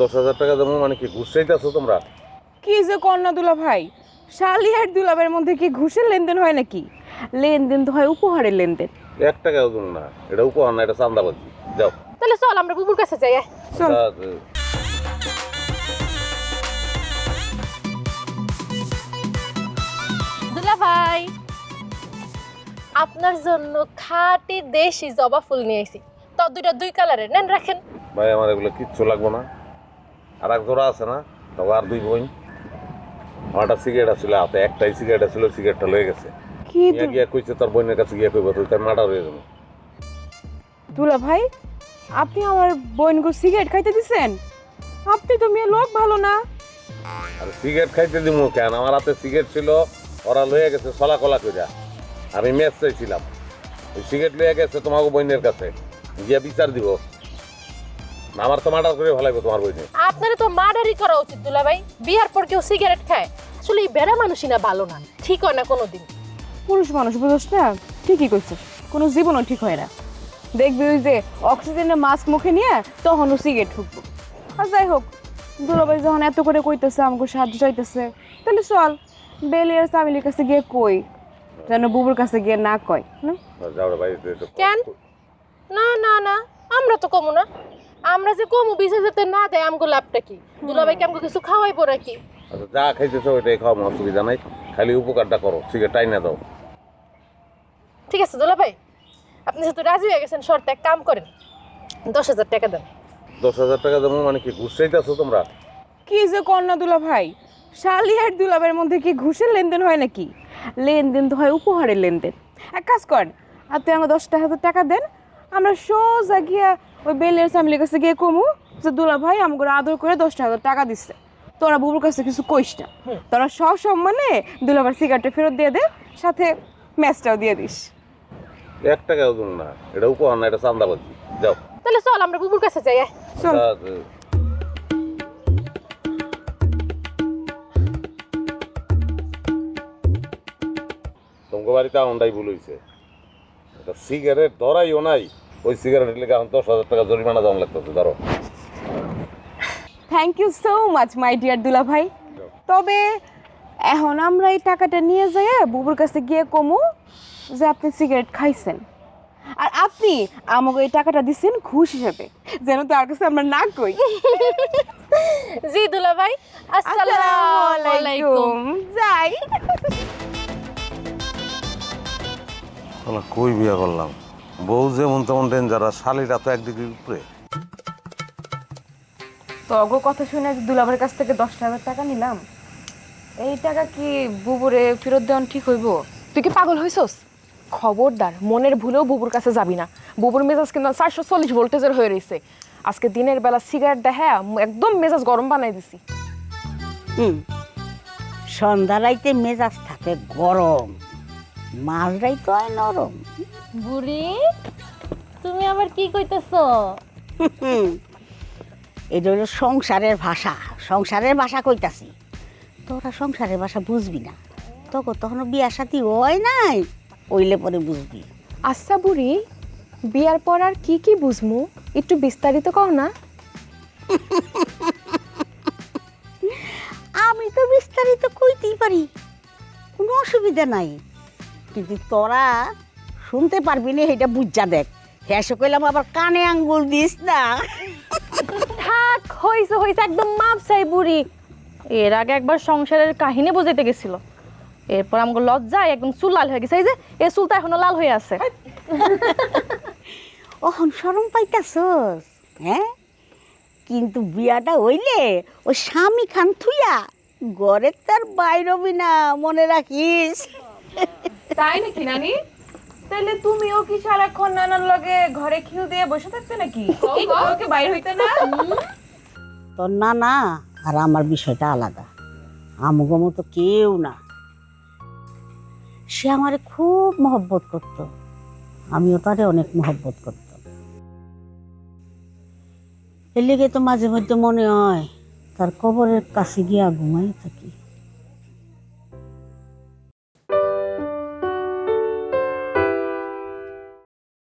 10,000 টাকা দেবো মানে কি ঘুষ চাইতেছো তোমরা? কি যে কন্যা দুলা ভাই, শালি আর দুলাবের মধ্যে কি ঘুষের লেনদেন হয় নাকি? লেনদেন তো হয় উপহারের লেনদেন। 1 টাকাও দেবো না, এটা উপহার না, এটা চান্দাবাজি। যাও। তাহলে চল আমরা বুবুর কাছে যাই। চল। আচ্ছা, দুলা ভাই, আপনার জন্য খাঁটি দেশি জবা ফুল নিয়ে এসেছি। তো দুইটা 2 কালারের নেন, রাখেন। ভাই আমার এগুলো কিচ্ছু লাগবো না। আর এক জোড়া আছে না, তবে আর 2 বোন। আমারটা সিগারেট ছিল হাতে, একটাই সিগারেট ছিল, সিগারেটটা লয়ে গেছে। কি গিয়া কইছে তোর বোনের কাছে গিয়া কইব তুই তার মার্ডার হয়ে যাবে। দুলা ভাই, আপনি আমার বোনকে সিগারেট খাইতে দিছেন? আপনি তো মেয়ে লোক ভালো না। আর সিগারেট খাইতে দিমু কেন? আমার হাতে সিগারেট ছিল, ওরা লয়ে গেছে ছলা কলা কইরা। আমি ম্যাচ চাইছিলাম, ওই সিগারেট লয়ে গেছে তোমাকে বোনের কাছে, গিয়া বিচার দিব। আমার তো মার্ডার করে ভালাইবো তোমার বইনে। আপনারা তো মার্ডারই করা উচিত দুলা ভাই। বিয়ার পর কেউ সিগারেট খায়? আসলে এই বেড়া মানুষই না ভালো না, ঠিক হয় না কোনোদিন। পুরুষ মানুষ বুঝোস না, ঠিকই কইছিস, কোনো জীবনও ঠিক হয় না। দেখবি ওই যে অক্সিজেনের মাস্ক মুখে নিয়ে তখনও সিগারেট ঠুকবো। আর যাই হোক, দুলাভাই যখন এত করে কইতেছে, আমাকে সাহায্য চাইতেছে, তাহলে চল বেলিয়ার ফ্যামিলির কাছে গিয়ে কই, যেন বুবুর কাছে গিয়ে না কয় না। যাও রে ভাই। কেন? না না না, আমরা তো কমু না। আমরা যে কমু 20,000 না দেয়, আমগো লাভটা কি? দুলা ভাইকে আমগো কিছু খাওয়াইবো নাকি? আচ্ছা, যা খাইতেছো ওইটাই খাও, অসুবিধা নাই, খালি উপকারটা করো, সিগারেট টাইনা দাও। ঠিক আছে দুলা ভাই, আপনি যেহেতু রাজি হয়ে গেছেন, শর্তে এক কাম করেন, 10,000 টাকা দেন। 10,000 টাকা দেবো মানে কি ঘুষ চাইতেছো তোমরা? কি যে কন্যা দুলা ভাই, শালি আর দুলাবের মধ্যে কি ঘুষের লেনদেন হয় নাকি? লেনদেন তো হয় উপহারের লেনদেন। এক কাজ করেন, আপনি আমাকে 10,000 টাকা দেন, আমরা সোজা গিয়া ওই বেলিয়ার ফ্যামিলির কাছে গিয়ে কমু যে দুলা ভাই আমাকে আদর করে 10,000 টাকা দিচ্ছে। তোরা বুবুর কাছে কিছু কইস না, তোরা সসম্মানে দুলাভার সিগারেটটা ফেরত দিয়ে দে, সাথে ম্যাচটাও দিয়ে দিস। 1 টাকাও দেবো না, এটা উপহার না, এটা চান্দাবাজি। যাও। তাহলে চল আমরা বুবুর কাছে যাই। চল। তোমাকে বাড়িতে আউন্ডাই ভুল হয়েছে, একটা সিগারেট ধরাইও নাই, ওই সিগারেট লেগে এখন 10,000 টাকা জরিমানা দেওয়া লাগতেছে। ধরো। Thank you so much my dear দুলা ভাই। তবে এখন আমরা এই টাকাটা নিয়ে যাই বুবুর কাছে গিয়ে কমু যে আপনি সিগারেট খাইছেন, আর আপনি আমাকে এই টাকাটা দিচ্ছেন ঘুষ হিসেবে, যেন তার কাছে আমরা না কই। জি দুলা ভাই, আসসালামু আলাইকুম। যাই। কই বিয়া করলাম, বউ যেমন তেমন ডেঞ্জারাস, শালিরা তো একদিকে উপরে। তো অগো কথা শুনে যে দুলাভাইয়ের কাছ থেকে 10,000 টাকা নিলাম, এই টাকা কি বুবুরে ফেরত দেওয়ান ঠিক হইব? তুই কি পাগল হইছস? খবরদার, মনের ভুলেও বুবুর কাছে যাবি না। বুবুর মেজাজ কিন্তু 440 ভোল্টেজের হয়ে রয়েছে। আজকে দিনের বেলা সিগারেট দেখা একদম মেজাজ গরম বানাই দিছি। সন্ধ্যা রাইতে মেজাজ থাকে গরম, মাঝ রাইতে হয় নরম। বুড়ি, তুমি আবার কি কইতেছ? এটা হলো সংসারের ভাষা, সংসারের ভাষা কইতাছি। তোরা সংসারের ভাষা বুঝবি না, তখনও বিয়া সাথী হয় নাই, ওইলে পরে বুঝবি। আচ্ছা বুড়ি, বিয়ার পর আর কি কি বুঝমু, একটু বিস্তারিত কও না। আমি তো বিস্তারিত কইতেই পারি, কোনো অসুবিধা নাই, কিন্তু তোরা শুনতে পারবি না, এটা বুঝা দেখ। হ্যাঁ কইলাম আবার কানে আঙ্গুল দিস না। থাক, হইছে হইছে, একদম মাপ চাই বুড়ি। এর আগে একবার সংসারের কাহিনী বোঝাইতে গেছিল, এরপর আমাকে লজ্জায় একদম চুল লাল হয়ে গেছে। এই যে এই চুলটা এখনো লাল হয়ে আছে। ওহন শরম পাইতাছস? হ্যাঁ, কিন্তু বিয়াটা হইলে ও স্বামী খান থুইয়া ঘরের তার বাইরবি না, মনে রাখিস। তাই নাকি নানি? তাহলে তুমিও কি সারাক্ষণ নানার লগে ঘরে খিউ দিয়ে বসে থাকতে নাকি? ওকে বাইরে হইতে না? তোর না না আর আমার বিষয়টা আলাদা, আমগো মতো কেউ না। সে আমারে খুব মহব্বত করত, আমিও তারে অনেক মহব্বত করতাম। এর লেগে তো মাঝে মধ্যে মনে হয় তার কবরের কাছে গিয়া ঘুমাই থাকি।